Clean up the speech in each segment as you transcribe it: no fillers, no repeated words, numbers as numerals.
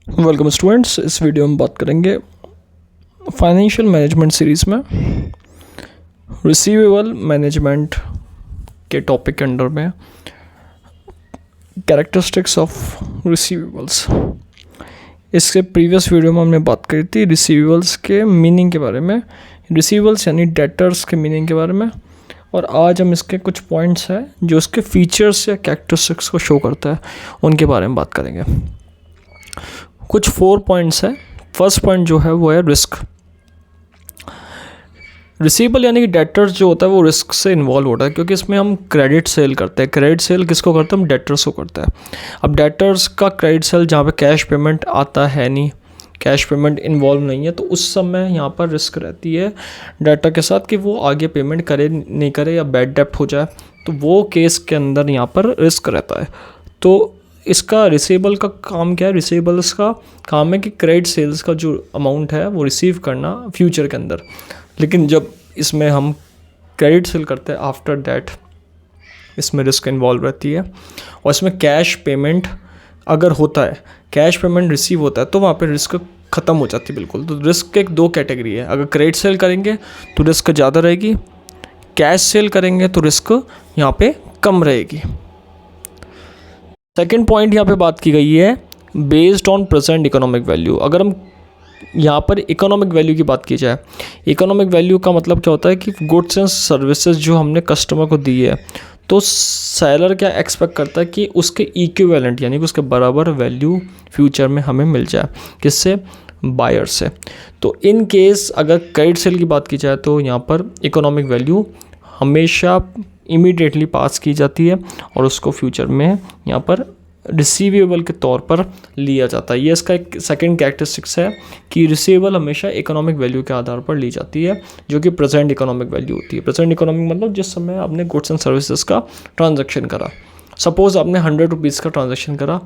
Welcome students. इस video में बात करेंगे फाइनेंशियल मैनेजमेंट सीरीज़ में रिसीवेबल मैनेजमेंट के टॉपिक के अंडर में कैरेक्टरिस्टिक्स ऑफ रिसीवेबल्स। इसके प्रीवियस वीडियो में हमने बात करी थी रिसीवेबल्स के मीनिंग के बारे में, रिसीवेबल्स यानी डेटर्स के मीनिंग के बारे में, और आज हम इसके कुछ पॉइंट्स हैं जो उसके फीचर्स या कैरेक्टरिस्टिक्स को शो करता है उनके बारे में बात करेंगे। कुछ 4 पॉइंट्स हैं। फर्स्ट पॉइंट जो है वो है रिस्क। रिसीवेबल यानी कि डेटर्स जो होता है वो रिस्क से इन्वॉल्व होता है, क्योंकि इसमें हम क्रेडिट सेल करते हैं। क्रेडिट सेल किसको करते हैं? हम डेटर्स को करते हैं। अब डेटर्स का क्रेडिट सेल जहाँ पे कैश पेमेंट आता है नहीं, कैश पेमेंट इन्वॉल्व नहीं है, तो उस समय यहाँ पर रिस्क रहती है डेटर के साथ कि वो आगे पेमेंट करे नहीं करे या बैड डेप्ट हो जाए, तो वो केस के अंदर यहाँ पर रिस्क रहता है। तो इसका रिसीवेबल का काम क्या है? रिसीवेबल्स का काम है कि क्रेडिट सेल्स का जो अमाउंट है वो रिसीव करना फ्यूचर के अंदर। लेकिन जब इसमें हम क्रेडिट सेल करते हैं आफ्टर दैट, इसमें रिस्क इन्वॉल्व रहती है। और इसमें कैश पेमेंट अगर होता है, कैश पेमेंट रिसीव होता है, तो वहाँ पे रिस्क ख़त्म हो जाती है बिल्कुल। तो रिस्क के 2 कैटेगरी है। अगर क्रेडिट सेल करेंगे तो रिस्क ज़्यादा रहेगी, कैश सेल करेंगे तो रिस्क यहाँ पे कम रहेगी। सेकेंड पॉइंट यहाँ पे बात की गई है based on present economic value. अगर हम यहाँ पर इकोनॉमिक वैल्यू की बात की जाए, इकोनॉमिक वैल्यू का मतलब क्या होता है कि गुड्स एंड सर्विसेज जो हमने कस्टमर को दी है, तो सेलर क्या एक्सपेक्ट करता है कि उसके इक्विवेलेंट यानी कि उसके बराबर वैल्यू फ्यूचर में हमें मिल जाए। किससे? बायर से। तो इन केस अगर क्रेडिट सेल की बात की जाए तो यहाँ पर इकोनॉमिक वैल्यू हमेशा इमीडिएटली पास की जाती है और उसको फ्यूचर में यहाँ पर रिसीवेबल के तौर पर लिया जाता है। ये इसका एक सेकंड कैरेक्टरिस्टिक्स है कि रिसीवेबल हमेशा इकोनॉमिक वैल्यू के आधार पर ली जाती है, जो कि प्रेजेंट इकोनॉमिक वैल्यू होती है। प्रेजेंट इकोनॉमिक मतलब जिस समय आपने गुड्स एंड सर्विसेज का ट्रांजैक्शन करा। सपोज़ आपने 100 रुपीज़ का ट्रांजैक्शन करा,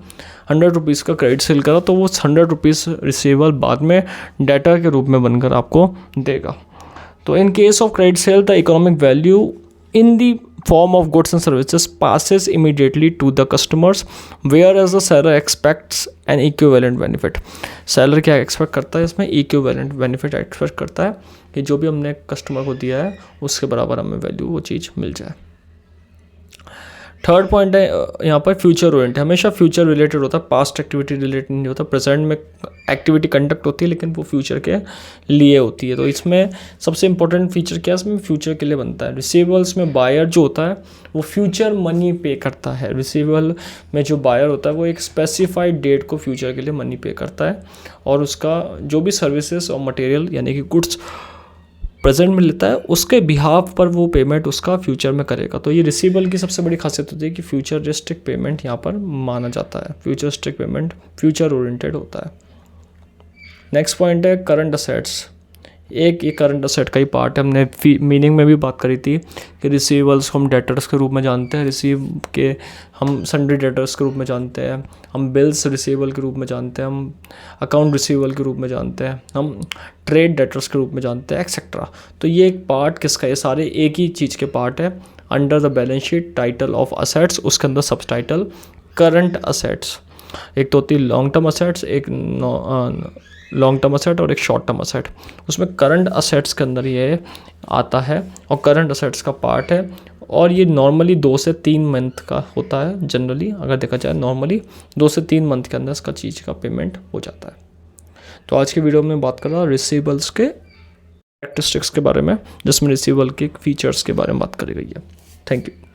100 रुपीज़ का क्रेडिट सेल करा, तो वो 100 रुपीज़ रिसीवेबल बाद में डाटा के रूप में बनकर आपको देगा। तो in case of credit sale the economic value in the form of goods and services passes immediately to the customers, whereas the seller expects an equivalent benefit. seller क्या expect करता है? इसमें equivalent benefit expect करता है कि जो भी हमने कस्टमर को दिया है उसके बराबर हमें वैल्यू वो चीज़ मिल जाए। थर्ड पॉइंट है यहाँ पर फ्यूचर ओरिएंटेड। हमेशा फ्यूचर रिलेटेड होता है, पास्ट एक्टिविटी रिलेटेड नहीं होता। प्रेजेंट में एक्टिविटी कंडक्ट होती है लेकिन वो फ्यूचर के लिए होती है। तो इसमें सबसे इंपॉर्टेंट फीचर क्या है? इसमें फ्यूचर के लिए बनता है। रिसीवेबल्स में बायर जो होता है वो फ्यूचर मनी पे करता है। रिसीवेबल में जो बायर होता है वो एक स्पेसिफाइड डेट को फ्यूचर के लिए मनी पे करता है, और उसका जो भी सर्विसेज और मटेरियल यानी कि गुड्स प्रेजेंट में लेता है उसके बिहाफ पर वो पेमेंट उसका फ्यूचर में करेगा। तो ये रिसीवेबल की सबसे बड़ी खासियत होती है कि फ्यूचरिस्टिक पेमेंट यहाँ पर माना जाता है। फ्यूचरिस्टिक पेमेंट फ्यूचर ओरिएंटेड होता है। नेक्स्ट पॉइंट है करंट असेट्स। एक ये करंट असेट का ही पार्ट है। हमने मीनिंग में भी बात करी थी कि रिसीवेबल्स को हम डेटर्स के रूप में जानते हैं, रिसीव के हम सन्ड्री डेटर्स के रूप में जानते हैं, हम बिल्स रिसीवेबल के रूप में जानते हैं, हम अकाउंट रिसीवेबल के रूप में जानते हैं, हम ट्रेड डेटर्स के रूप में जानते हैं, एक्सेट्रा। तो ये एक पार्ट किसका? ये सारे एक ही चीज़ के पार्ट है। Under the balance sheet title of assets, उसके अंदर सब टाइटल करंट असेट्स। एक तो होती है लॉन्ग टर्म असेट्स, एक लॉन्ग टर्म असेट और एक शॉर्ट टर्म असेट। उसमें करंट असेट्स के अंदर ये आता है और करंट असेट्स का पार्ट है, और ये नॉर्मली 2 से 3 मंथ का होता है। जनरली अगर देखा जाए नॉर्मली 2 से 3 मंथ के अंदर इसका चीज़ का पेमेंट हो जाता है। तो आज की वीडियो में बात कर रहा हूँ रिसीवेबल्स के कैरेक्टरिस्टिक्स के बारे में, जिसमें रिसीवेबल के फीचर्स के बारे में बात करी गई है। Thank you.